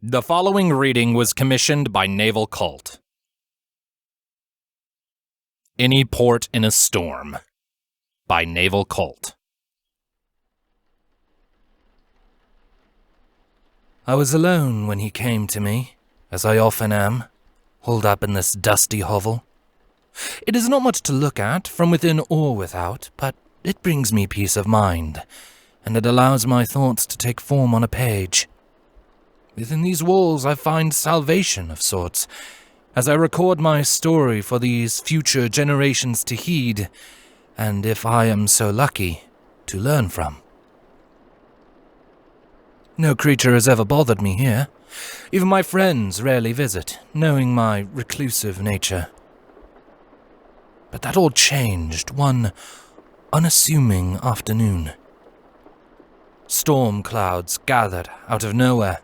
The following reading was commissioned by Naval Cult. Any Port in a Storm by Naval Cult. I was alone when he came to me, as I often am, holed up in this dusty hovel. It is not much to look at, from within or without, but it brings me peace of mind, and it allows my thoughts to take form on a page. Within these walls I find salvation of sorts, as I record my story for these future generations to heed, and if I am so lucky, to learn from. No creature has ever bothered me here. Even my friends rarely visit, knowing my reclusive nature. But that all changed one unassuming afternoon. Storm clouds gathered out of nowhere,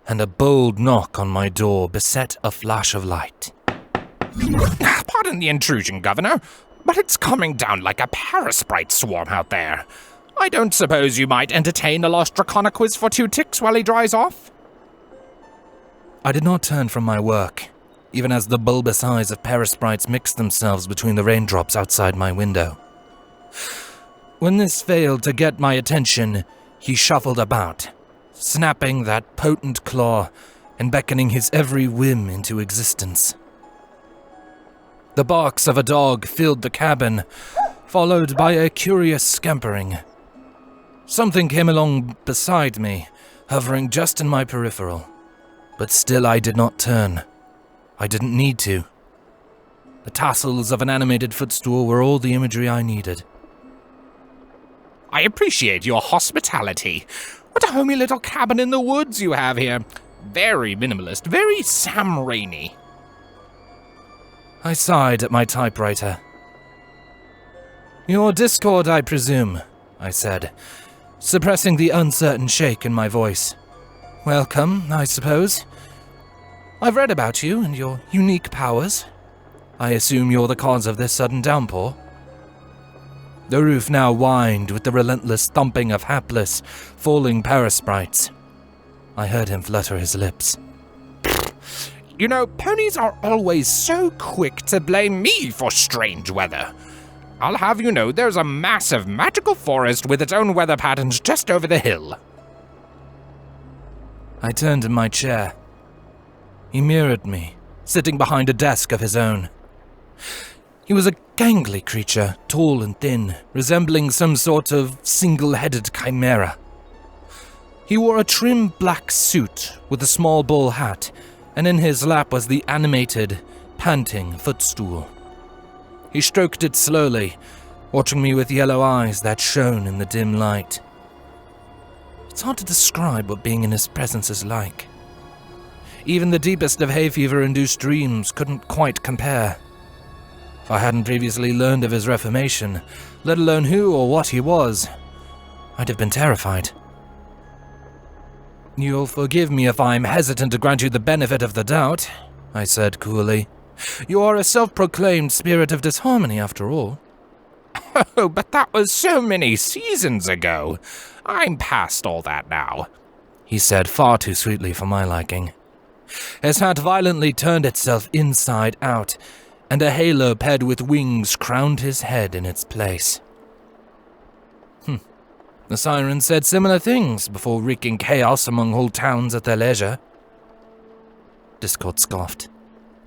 and a bold knock on my door beset a flash of light. Pardon the intrusion, Governor, but it's coming down like a parasprite swarm out there. I don't suppose you might entertain a lost Dracona quiz for 2 ticks while he dries off? I did not turn from my work, even as the bulbous eyes of parasprites mixed themselves between the raindrops outside my window. When this failed to get my attention, he shuffled about, snapping that potent claw and beckoning his every whim into existence. The barks of a dog filled the cabin, followed by a curious scampering. Something came along beside me, hovering just in my peripheral, but still I did not turn. I didn't need to. The tassels of an animated footstool were all the imagery I needed. I appreciate your hospitality. What a homey little cabin in the woods you have here. Very minimalist, very Sam Raimi. I sighed at my typewriter. Your Discord, I presume, I said, suppressing the uncertain shake in my voice. Welcome, I suppose. I've read about you and your unique powers. I assume you're the cause of this sudden downpour. The roof now whined with the relentless thumping of hapless, falling parasprites. I heard him flutter his lips. You know, ponies are always so quick to blame me for strange weather. I'll have you know there's a massive magical forest with its own weather patterns just over the hill. I turned in my chair. He mirrored me, sitting behind a desk of his own. He was a gangly creature, tall and thin, resembling some sort of single-headed chimera. He wore a trim black suit with a small ball hat, and in his lap was the animated, panting footstool. He stroked it slowly, watching me with yellow eyes that shone in the dim light. It's hard to describe what being in his presence is like. Even the deepest of hay fever-induced dreams couldn't quite compare. If I hadn't previously learned of his reformation, let alone who or what he was, I'd have been terrified. You'll forgive me if I'm hesitant to grant you the benefit of the doubt, I said coolly. You are a self-proclaimed spirit of disharmony, after all. Oh, but that was so many seasons ago. I'm past all that now, he said far too sweetly for my liking. His hat violently turned itself inside out, and a halo paired with wings crowned his head in its place. The sirens said similar things before wreaking chaos among whole towns at their leisure. Discord scoffed.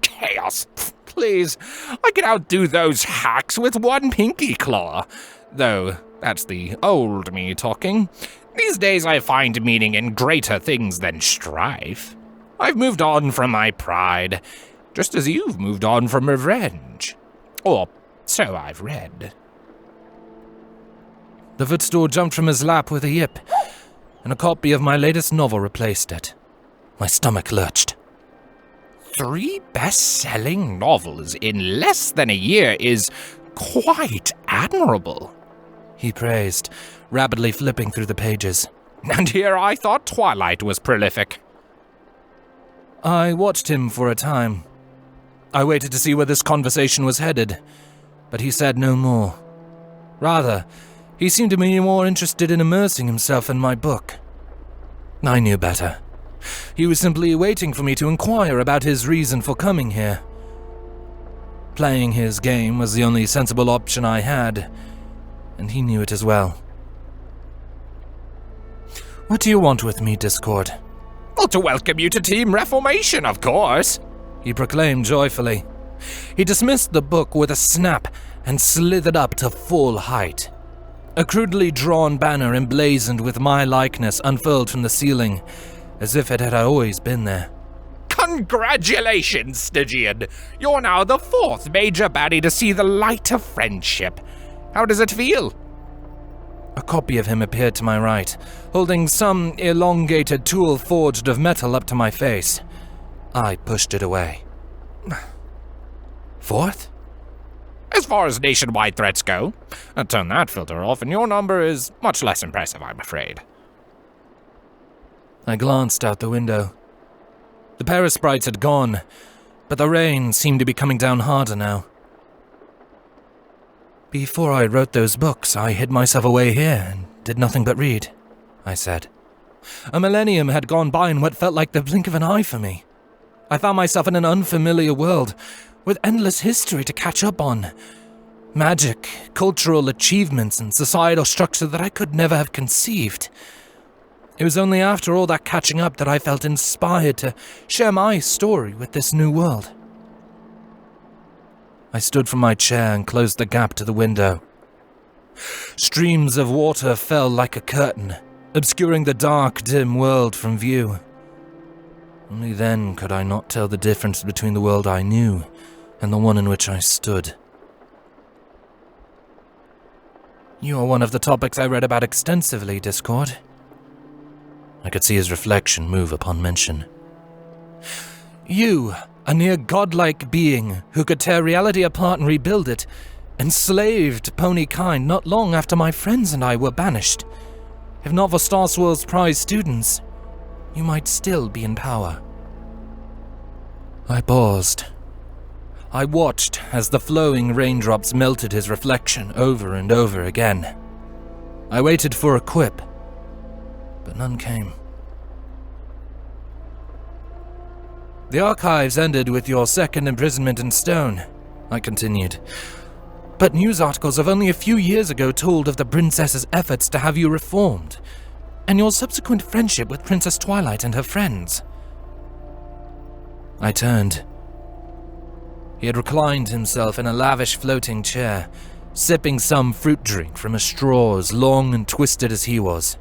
Chaos? Please, I could outdo those hacks with one pinky claw. Though, that's the old me talking. These days I find meaning in greater things than strife. I've moved on from my pride, just as you've moved on from revenge. Or so I've read. The footstool jumped from his lap with a yip, and a copy of my latest novel replaced it. My stomach lurched. 3 best-selling novels in less than a year is quite admirable, he praised, rapidly flipping through the pages. And here I thought Twilight was prolific. I watched him for a time. I waited to see where this conversation was headed, but he said no more. Rather, he seemed to be more interested in immersing himself in my book. I knew better. He was simply waiting for me to inquire about his reason for coming here. Playing his game was the only sensible option I had, and he knew it as well. What do you want with me, Discord? Well, to welcome you to Team Reformation, of course, he proclaimed joyfully. He dismissed the book with a snap and slithered up to full height. A crudely drawn banner emblazoned with my likeness unfurled from the ceiling, as if it had always been there. Congratulations, Stygian! You're now the 4th major baddie to see the light of friendship. How does it feel? A copy of him appeared to my right, holding some elongated tool forged of metal up to my face. I pushed it away. 4th? As far as nationwide threats go, turn that filter off and your number is much less impressive, I'm afraid. I glanced out the window. The parasprites had gone, but the rain seemed to be coming down harder now. Before I wrote those books, I hid myself away here and did nothing but read, I said. A millennium had gone by in what felt like the blink of an eye for me. I found myself in an unfamiliar world, with endless history to catch up on. Magic, cultural achievements, and societal structure that I could never have conceived. It was only after all that catching up that I felt inspired to share my story with this new world. I stood from my chair and closed the gap to the window. Streams of water fell like a curtain, obscuring the dark, dim world from view. Only then could I not tell the difference between the world I knew and the one in which I stood. You are one of the topics I read about extensively, Discord. I could see his reflection move upon mention. You, a near godlike being who could tear reality apart and rebuild it, enslaved pony kind not long after my friends and I were banished. If not for Star Swirl's prize students, you might still be in power. I paused. I watched as the flowing raindrops melted his reflection over and over again. I waited for a quip, but none came. The archives ended with your second imprisonment in stone, I continued. But news articles of only a few years ago told of the princess's efforts to have you reformed, and your subsequent friendship with Princess Twilight and her friends. I turned. He had reclined himself in a lavish floating chair, sipping some fruit drink from a straw as long and twisted as he was.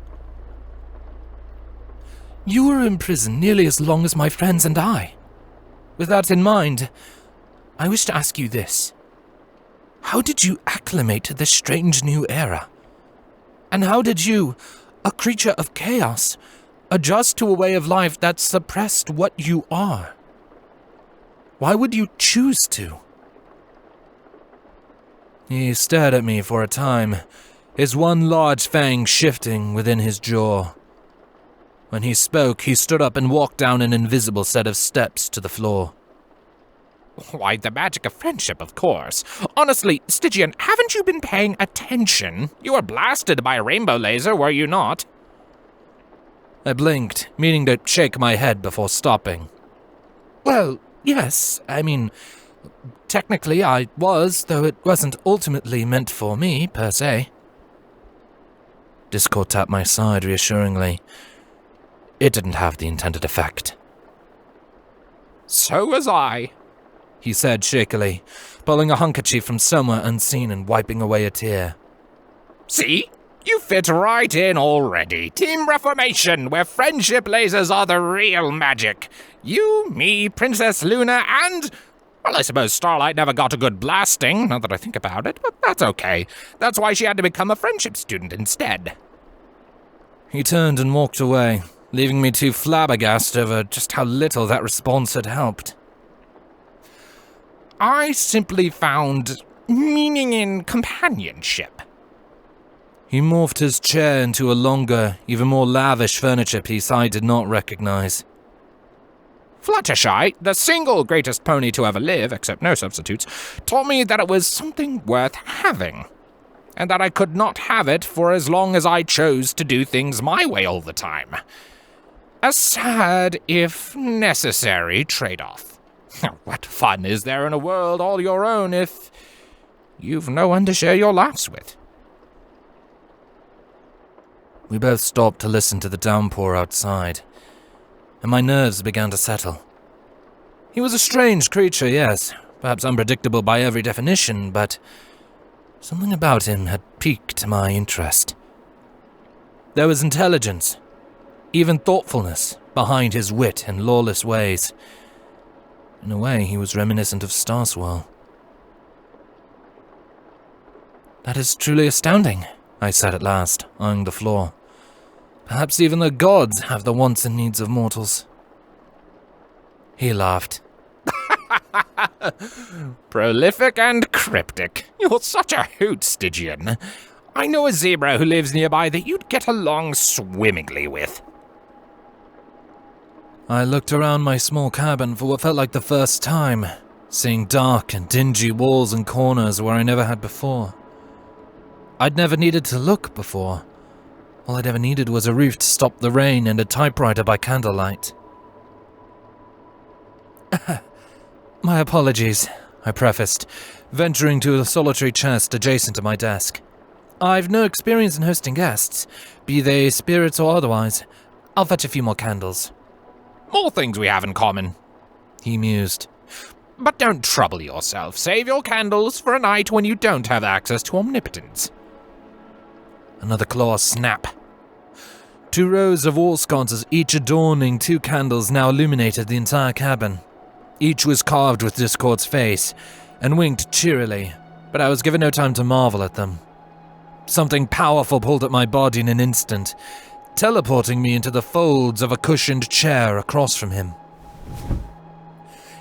You were in prison nearly as long as my friends and I. With that in mind, I wish to ask you this. How did you acclimate to this strange new era? And how did you, a creature of chaos, adjust to a way of life that suppressed what you are? Why would you choose to? He stared at me for a time, his one large fang shifting within his jaw. When he spoke, he stood up and walked down an invisible set of steps to the floor. Why, the magic of friendship, of course. Honestly, Stygian, haven't you been paying attention? You were blasted by a rainbow laser, were you not? I blinked, meaning to shake my head before stopping. Well, yes, I mean, technically I was, though it wasn't ultimately meant for me, per se. Discord tapped my side reassuringly. It didn't have the intended effect. So was I, he said shakily, pulling a handkerchief from somewhere unseen and wiping away a tear. See? You fit right in already. Team Reformation, where friendship lasers are the real magic. You, me, Princess Luna, and... well, I suppose Starlight never got a good blasting, now that I think about it, but that's okay. That's why she had to become a friendship student instead. He turned and walked away, leaving me too flabbergasted over just how little that response had helped. I simply found meaning in companionship. He morphed his chair into a longer, even more lavish furniture piece I did not recognize. Fluttershy, the single greatest pony to ever live, except no substitutes, told me that it was something worth having, and that I could not have it for as long as I chose to do things my way all the time. A sad, if necessary, trade-off. What fun is there in a world all your own if you've no one to share your laughs with? We both stopped to listen to the downpour outside, and my nerves began to settle. He was a strange creature, yes, perhaps unpredictable by every definition, but something about him had piqued my interest. There was intelligence, even thoughtfulness, behind his wit and lawless ways. In a way, he was reminiscent of Starswell. "That is truly astounding," I said at last, eyeing the floor. "Perhaps even the gods have the wants and needs of mortals." He laughed. Prolific and cryptic. You're such a hoot, Stygian. I know a zebra who lives nearby that you'd get along swimmingly with. I looked around my small cabin for what felt like the first time, seeing dark and dingy walls and corners where I never had before. I'd never needed to look before. All I'd ever needed was a roof to stop the rain and a typewriter by candlelight. "My apologies," I prefaced, venturing to a solitary chest adjacent to my desk. "I've no experience in hosting guests, be they spirits or otherwise. I'll fetch a few more candles." More things we have in common, he mused. But don't trouble yourself. Save your candles for a night when you don't have access to omnipotence. Another claw snap. 2 rows of wall sconces, each adorning 2 candles, now illuminated the entire cabin. Each was carved with Discord's face, and winked cheerily, but I was given no time to marvel at them. Something powerful pulled at my body in an instant, teleporting me into the folds of a cushioned chair across from him.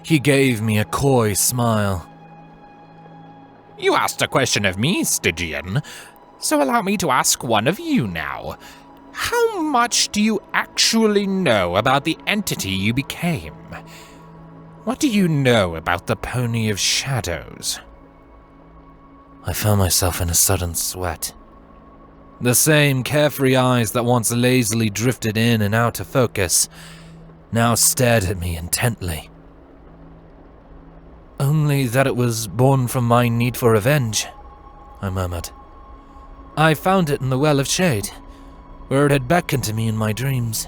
He gave me a coy smile. You asked a question of me, Stygian, so allow me to ask one of you now. How much do you actually know about the entity you became? What do you know about the Pony of Shadows? I found myself in a sudden sweat. The same carefree eyes that once lazily drifted in and out of focus now stared at me intently. "Only that it was born from my need for revenge," I murmured. "I found it in the Well of Shade, where it had beckoned to me in my dreams.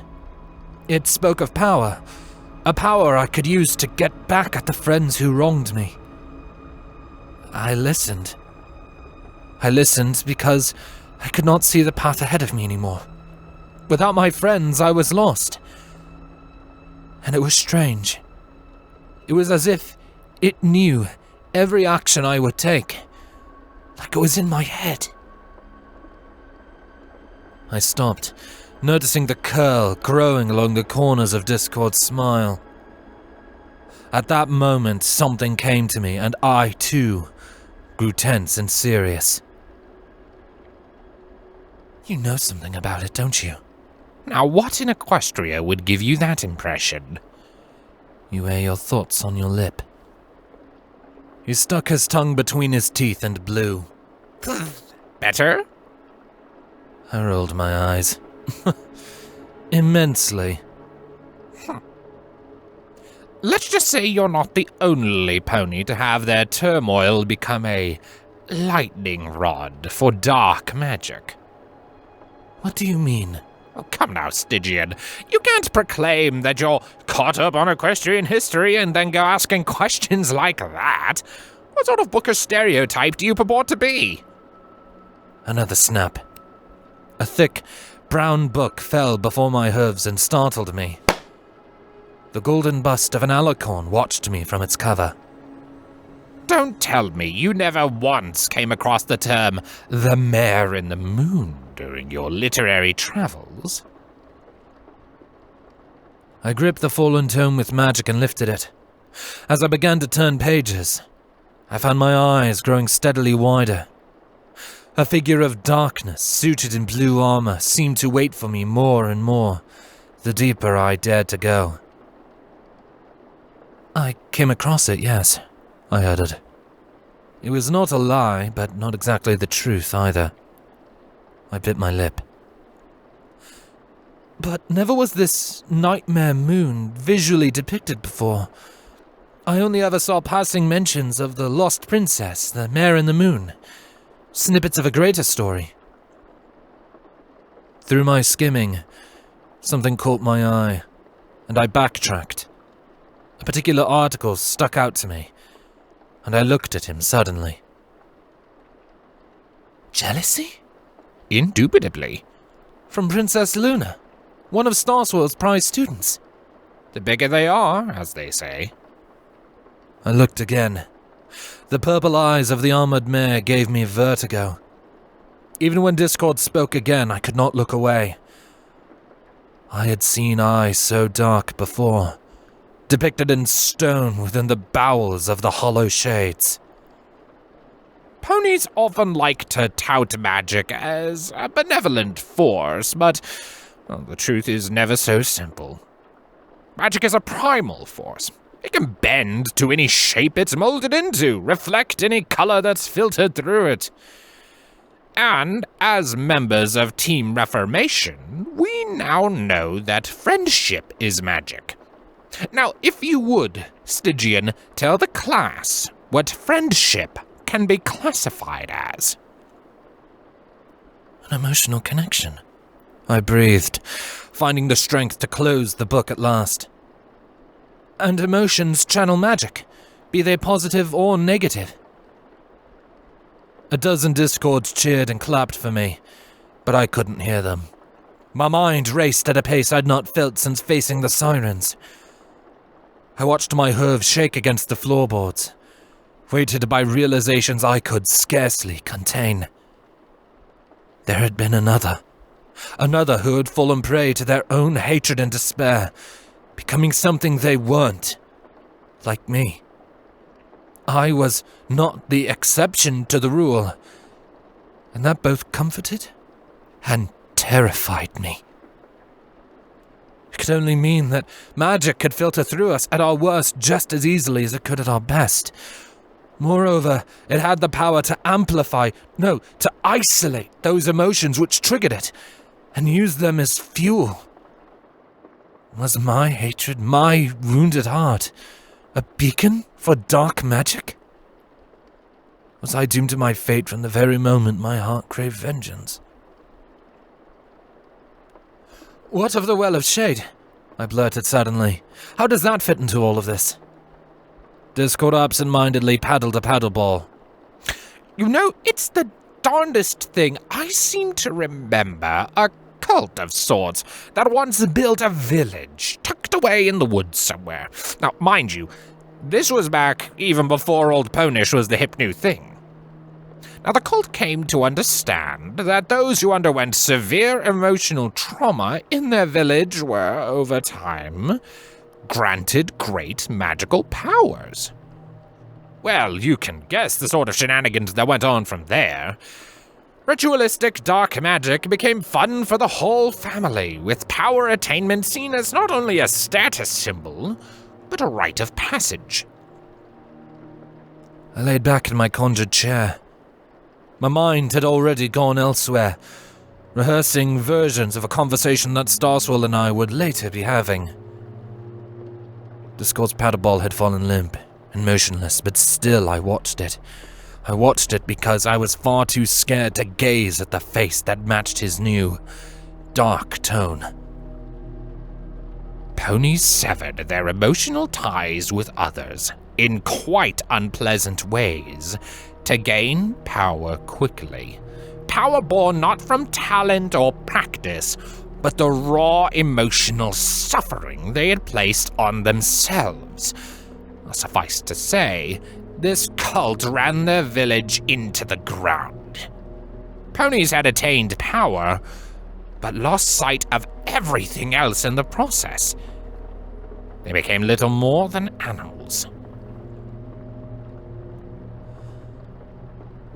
It spoke of power, a power I could use to get back at the friends who wronged me. I listened. I listened because I could not see the path ahead of me anymore. Without my friends, I was lost. And it was strange. It was as if it knew every action I would take, like it was in my head." I stopped, noticing the curl growing along the corners of Discord's smile. At that moment, something came to me, and I, too, grew tense and serious. "You know something about it, don't you?" Now what in Equestria would give you that impression? "You wear your thoughts on your lip." He stuck his tongue between his teeth and blew. Better? I rolled my eyes. Immensely. Let's just say you're not the only pony to have their turmoil become a lightning rod for dark magic. What do you mean? Oh, come now, Stygian. You can't proclaim that you're caught up on equestrian history and then go asking questions like that. What sort of bookish stereotype do you purport to be? Another snap. A thick, brown book fell before my hooves and startled me. The golden bust of an alicorn watched me from its cover. Don't tell me you never once came across the term the mare in the moon during your literary travels. I gripped the fallen tome with magic and lifted it. As I began to turn pages, I found my eyes growing steadily wider. A figure of darkness, suited in blue armor, seemed to wait for me more and more, the deeper I dared to go. "I came across it, yes," I uttered. It was not a lie, but not exactly the truth either. I bit my lip. But never was this nightmare moon visually depicted before. I only ever saw passing mentions of the lost princess, the mare in the moon. Snippets of a greater story. Through my skimming, something caught my eye, and I backtracked. A particular article stuck out to me, and I looked at him suddenly. Jealousy? Indubitably. From Princess Luna, one of Starswell's prize students. The bigger they are, as they say. I looked again. The purple eyes of the armored mare gave me vertigo. Even when Discord spoke again, I could not look away. I had seen eyes so dark before, depicted in stone within the bowels of the hollow shades. Ponies often like to tout magic as a benevolent force, but the truth is never so simple. Magic is a primal force. It can bend to any shape it's molded into, reflect any color that's filtered through it. And as members of Team Reformation, we now know that friendship is magic. Now, if you would, Stygian, tell the class what friendship can be classified as. An emotional connection. I breathed, finding the strength to close the book at last. And emotions channel magic, be they positive or negative. A dozen Discords cheered and clapped for me, but I couldn't hear them. My mind raced at a pace I'd not felt since facing the sirens. I watched my hooves shake against the floorboards, weighted by realizations I could scarcely contain. There had been another who had fallen prey to their own hatred and despair, becoming something they weren't, like me. I was not the exception to the rule, and that both comforted and terrified me. It could only mean that magic could filter through us at our worst just as easily as it could at our best. Moreover, it had the power to to isolate those emotions which triggered it, and use them as fuel. Was my hatred, my wounded heart, a beacon for dark magic? Was I doomed to my fate from the very moment my heart craved vengeance? What of the Well of Shade? I blurted suddenly. How does that fit into all of this? Discord absent-mindedly paddled a paddleball. You know, it's the darndest thing. I seem to remember a cult of sorts that once built a village tucked away in the woods somewhere. Now, mind you, this was back even before Old Ponish was the hip new thing. Now, the cult came to understand that those who underwent severe emotional trauma in their village were, over time, granted great magical powers. Well, you can guess the sort of shenanigans that went on from there. Ritualistic dark magic became fun for the whole family, with power attainment seen as not only a status symbol, but a rite of passage. I laid back in my conjured chair. My mind had already gone elsewhere, rehearsing versions of a conversation that Starswell and I would later be having. Discord's paddleball had fallen limp and motionless, but still I watched it. I watched it because I was far too scared to gaze at the face that matched his new, dark tone. Ponies severed their emotional ties with others in quite unpleasant ways to gain power quickly. Power born not from talent or practice, but the raw emotional suffering they had placed on themselves. Suffice to say, this cult ran their village into the ground. Ponies had attained power, but lost sight of everything else in the process. They became little more than animals.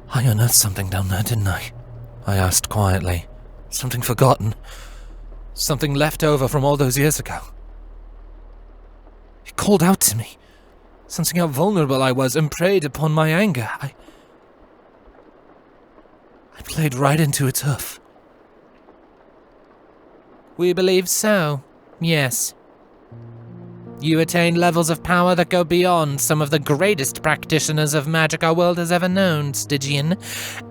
I unearthed something down there, didn't I? I asked quietly. Something forgotten. Something left over from all those years ago. It called out to me, sensing how vulnerable I was and preyed upon my anger. I played right into its hoof. We believe so, yes. You attained levels of power that go beyond some of the greatest practitioners of magic our world has ever known, Stygian,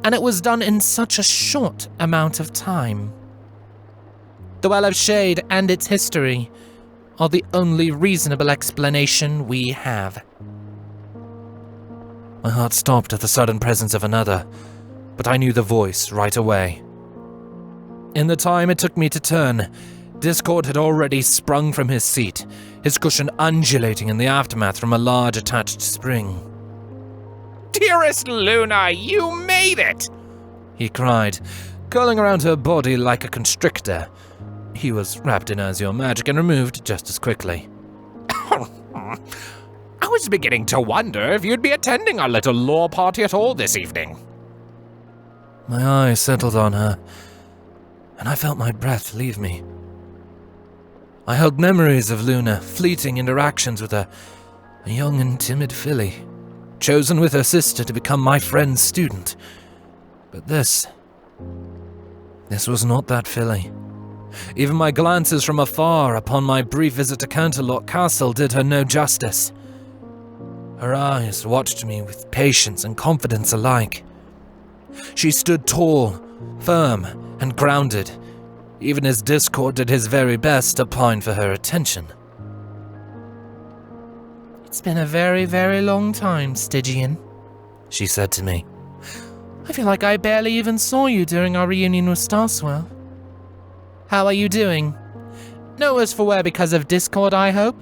and it was done in such a short amount of time. The Well of Shade and its history are the only reasonable explanation we have. My heart stopped at the sudden presence of another, but I knew the voice right away. In the time it took me to turn, Discord had already sprung from his seat, his cushion undulating in the aftermath from a large attached spring. Dearest Luna, you made it! He cried, curling around her body like a constrictor. He was wrapped in azure magic and removed just as quickly. I was beginning to wonder if you'd be attending our little law party at all this evening. My eyes settled on her, and I felt my breath leave me. I held memories of Luna, fleeting interactions with her, a young and timid filly, chosen with her sister to become my friend's student. But this was not that filly. Even my glances from afar upon my brief visit to Canterlot Castle did her no justice. Her eyes watched me with patience and confidence alike. She stood tall, firm, and grounded, even as Discord did his very best to pine for her attention. It's been a very, very long time, Stygian, she said to me. I feel like I barely even saw you during our reunion with Starswell. How are you doing? No worse for wear because of Discord, I hope?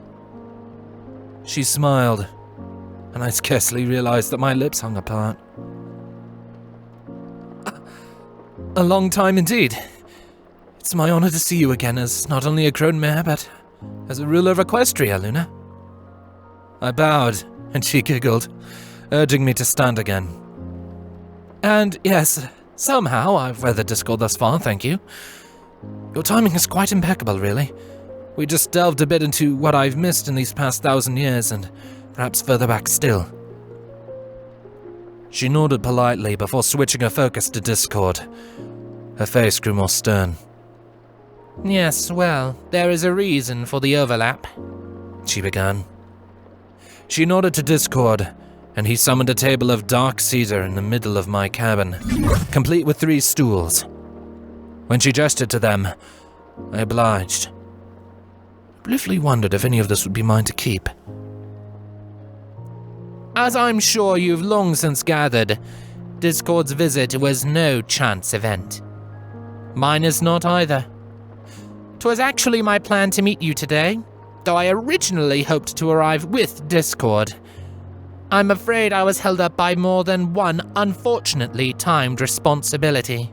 She smiled, and I scarcely realized that my lips hung apart. A long time indeed. It's my honor to see you again as not only a grown mare, but as a ruler of Equestria, Luna. I bowed, and she giggled, urging me to stand again. And yes, somehow I've weathered Discord thus far, thank you. Your timing is quite impeccable, really. We just delved a bit into what I've missed in these past 1,000 years, and perhaps further back still. She nodded politely before switching her focus to Discord. Her face grew more stern. Yes, well, there is a reason for the overlap, she began. She nodded to Discord, and he summoned a table of dark cedar in the middle of my cabin, complete with 3 stools. When she gestured to them, I obliged. I briefly wondered if any of this would be mine to keep. As I'm sure you've long since gathered, Discord's visit was no chance event. Mine is not either. 'Twas actually my plan to meet you today, though I originally hoped to arrive with Discord. I'm afraid I was held up by more than one unfortunately timed responsibility.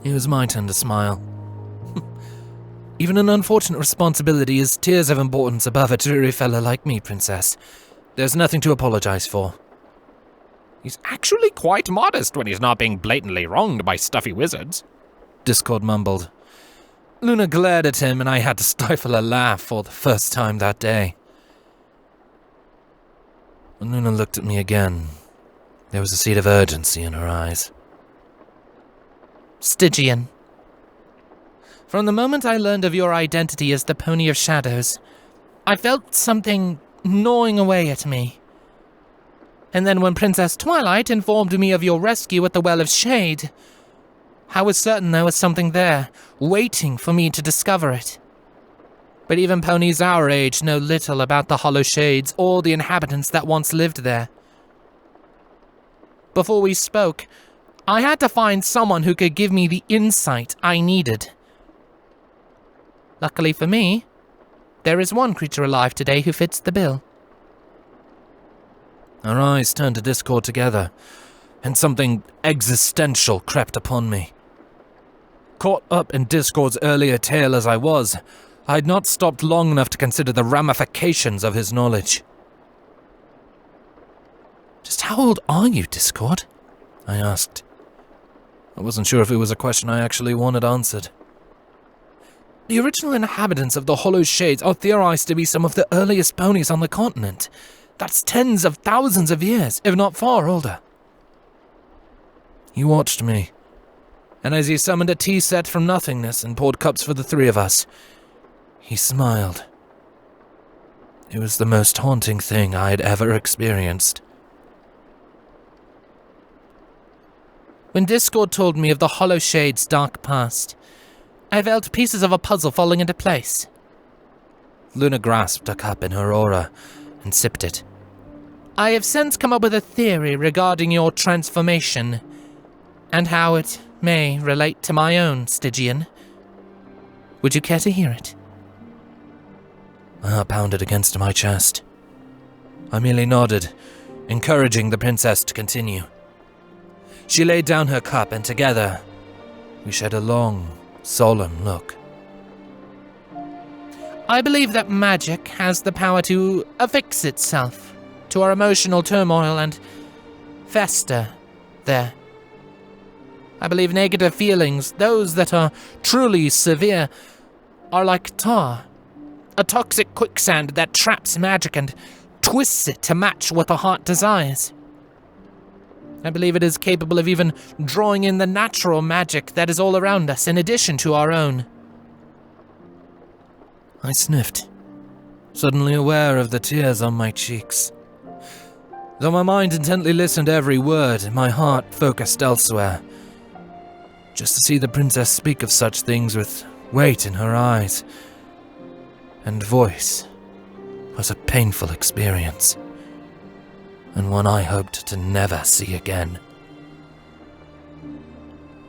It was my turn to smile. Even an unfortunate responsibility is tiers of importance above a dreary fellow like me, Princess. There's nothing to apologize for. He's actually quite modest when he's not being blatantly wronged by stuffy wizards, Discord mumbled. Luna glared at him, and I had to stifle a laugh for the first time that day. When Luna looked at me again, there was a seed of urgency in her eyes. Stygian. From the moment I learned of your identity as the Pony of Shadows, I felt something gnawing away at me. And then when Princess Twilight informed me of your rescue at the Well of Shade, I was certain there was something there, waiting for me to discover it. But even ponies our age know little about the Hollow Shades or the inhabitants that once lived there. Before we spoke, I had to find someone who could give me the insight I needed. Luckily for me, there is one creature alive today who fits the bill. Our eyes turned to Discord together, and something existential crept upon me. Caught up in Discord's earlier tale as I was, I had not stopped long enough to consider the ramifications of his knowledge. Just how old are you, Discord? I asked. I wasn't sure if it was a question I actually wanted answered. The original inhabitants of the Hollow Shades are theorized to be some of the earliest ponies on the continent. That's tens of thousands of years, if not far older. He watched me, and as he summoned a tea set from nothingness and poured cups for the three of us, he smiled. It was the most haunting thing I had ever experienced. When Discord told me of the Hollow Shade's dark past, I felt pieces of a puzzle falling into place. Luna grasped a cup in her aura and sipped it. I have since come up with a theory regarding your transformation, and how it may relate to my own, Stygian. Would you care to hear it? My heart pounded against my chest. I merely nodded, encouraging the princess to continue. She laid down her cup, and together we shared a long, solemn look. I believe that magic has the power to affix itself to our emotional turmoil and fester there. I believe negative feelings, those that are truly severe, are like tar, a toxic quicksand that traps magic and twists it to match what the heart desires. I believe it is capable of even drawing in the natural magic that is all around us in addition to our own. I sniffed, suddenly aware of the tears on my cheeks. Though my mind intently listened to every word, my heart focused elsewhere. Just to see the princess speak of such things with weight in her eyes and voice was a painful experience, and one I hoped to never see again.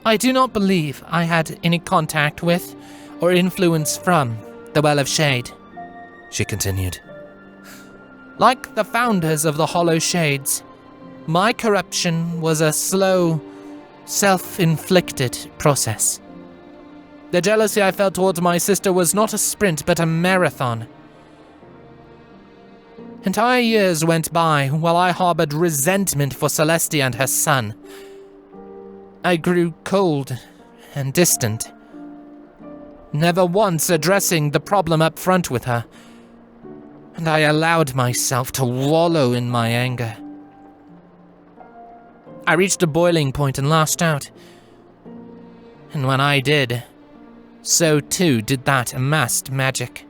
I do not believe I had any contact with or influence from the Well of Shade, she continued. Like the founders of the Hollow Shades, my corruption was a slow, self-inflicted process. The jealousy I felt towards my sister was not a sprint, but a marathon. Entire years went by while I harbored resentment for Celestia and her son. I grew cold and distant, never once addressing the problem up front with her, and I allowed myself to wallow in my anger. I reached a boiling point and lashed out, and when I did, so too did that amassed magic.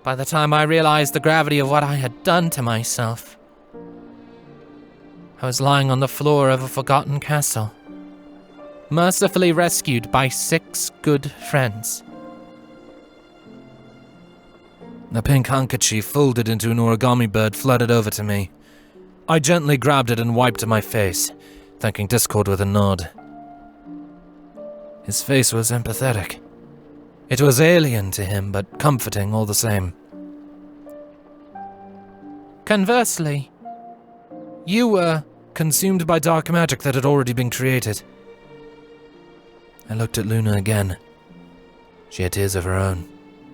By the time I realized the gravity of what I had done to myself, I was lying on the floor of a forgotten castle, mercifully rescued by 6 good friends. A pink handkerchief folded into an origami bird fluttered over to me. I gently grabbed it and wiped my face, thanking Discord with a nod. His face was empathetic. It was alien to him, but comforting all the same. Conversely, you were consumed by dark magic that had already been created. I looked at Luna again. She had tears of her own,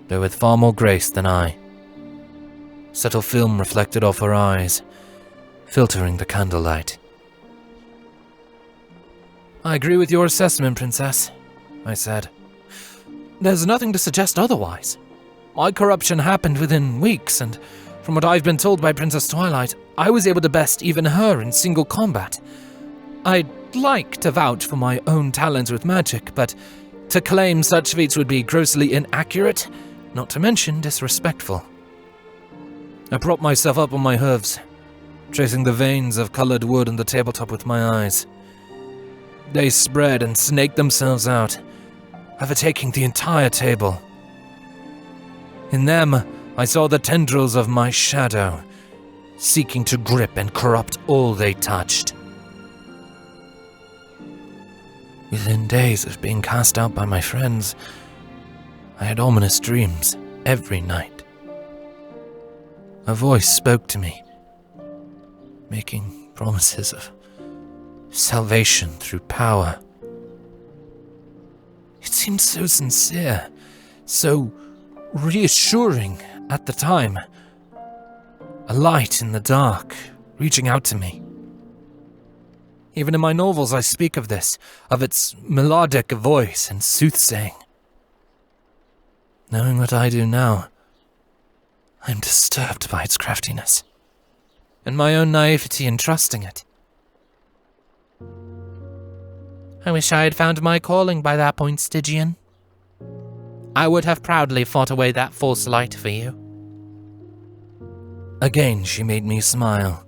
though with far more grace than I. Subtle film reflected off her eyes, filtering the candlelight. I agree with your assessment, Princess, I said. There's nothing to suggest otherwise. My corruption happened within weeks, and from what I've been told by Princess Twilight, I was able to best even her in single combat. I'd like to vouch for my own talents with magic, but to claim such feats would be grossly inaccurate, not to mention disrespectful. I propped myself up on my hooves, tracing the veins of colored wood on the tabletop with my eyes. They spread and snaked themselves out, overtaking the entire table. In them, I saw the tendrils of my shadow, seeking to grip and corrupt all they touched. Within days of being cast out by my friends, I had ominous dreams every night. A voice spoke to me, making promises of salvation through power. It seemed so sincere, so reassuring at the time. A light in the dark, reaching out to me. Even in my novels I speak of this, of its melodic voice and soothsaying. Knowing what I do now, I am disturbed by its craftiness, and my own naivety in trusting it. I wish I had found my calling by that point, Stygian. I would have proudly fought away that false light for you. Again, she made me smile.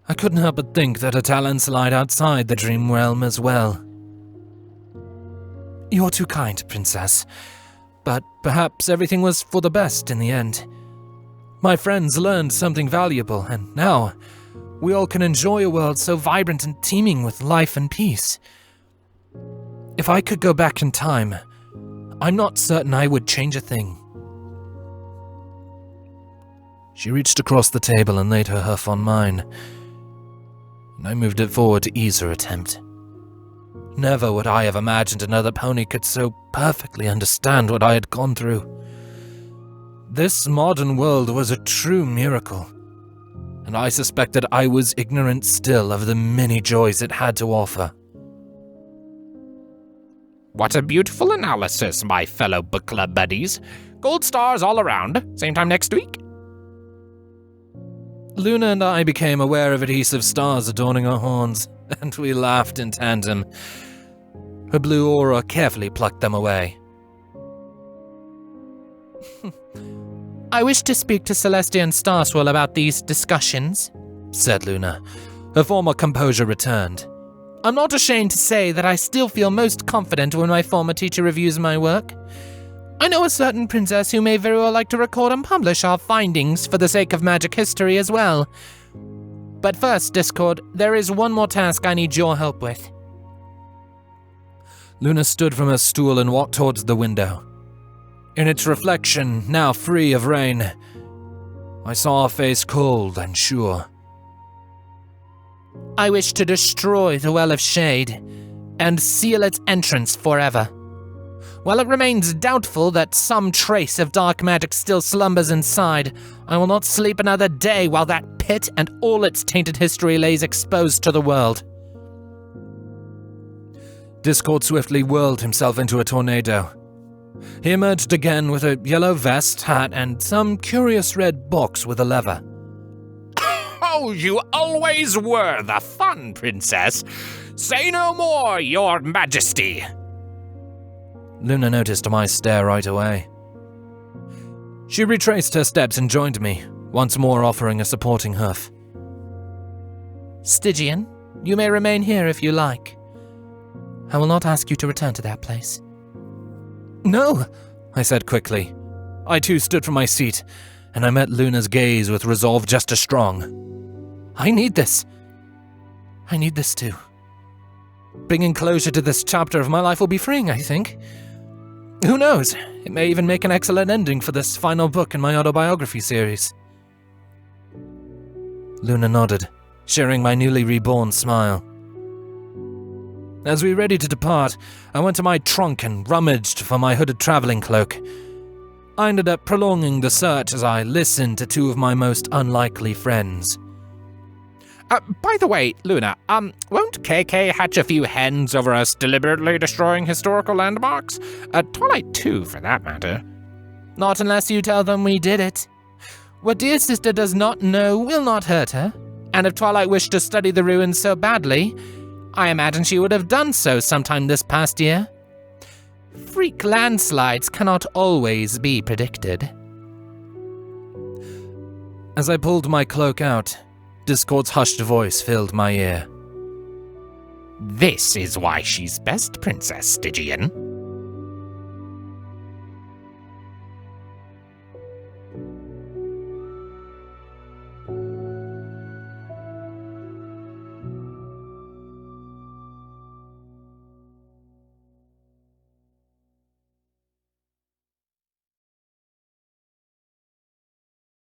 I couldn't help but think that her talents lied outside the dream realm as well. You're too kind, Princess, but perhaps everything was for the best in the end. My friends learned something valuable, and now we all can enjoy a world so vibrant and teeming with life and peace. If I could go back in time, I'm not certain I would change a thing. She reached across the table and laid her hoof on mine, and I moved it forward to ease her attempt. Never would I have imagined another pony could so perfectly understand what I had gone through. This modern world was a true miracle, and I suspected I was ignorant still of the many joys it had to offer. What a beautiful analysis, my fellow book club buddies. Gold stars all around. Same time next week? Luna and I became aware of adhesive stars adorning our horns, and we laughed in tandem. Her blue aura carefully plucked them away. I wish to speak to Celestia and Starswell about these discussions, said Luna. Her former composure returned. I'm not ashamed to say that I still feel most confident when my former teacher reviews my work. I know a certain princess who may very well like to record and publish our findings for the sake of magic history as well. But first, Discord, there is one more task I need your help with. Luna stood from her stool and walked towards the window. In its reflection, now free of rain, I saw her face cold and sure. I wish to destroy the Well of Shade and seal its entrance forever. While it remains doubtful that some trace of dark magic still slumbers inside, I will not sleep another day while that pit and all its tainted history lays exposed to the world. Discord swiftly whirled himself into a tornado. He emerged again with a yellow vest, hat, and some curious red box with a lever. Oh, you always were the fun, princess. Say no more, your majesty. Luna noticed my stare right away. She retraced her steps and joined me, once more offering a supporting hoof. Stygian, you may remain here if you like. I will not ask you to return to that place. No, I said quickly. I too stood from my seat, and I met Luna's gaze with resolve just as strong. I need this. I need this too. Bringing closure to this chapter of my life will be freeing, I think. Who knows? It may even make an excellent ending for this final book in my autobiography series. Luna nodded, sharing my newly reborn smile. As we were ready to depart, I went to my trunk and rummaged for my hooded traveling cloak. I ended up prolonging the search as I listened to two of my most unlikely friends. By the way, Luna, won't KK hatch a few hens over us deliberately destroying historical landmarks? Twilight too, for that matter. Not unless you tell them we did it. What dear sister does not know will not hurt her, and if Twilight wished to study the ruins so badly, I imagine she would have done so sometime this past year. Freak landslides cannot always be predicted. As I pulled my cloak out, Discord's hushed voice filled my ear. This is why she's best, Princess Stygian.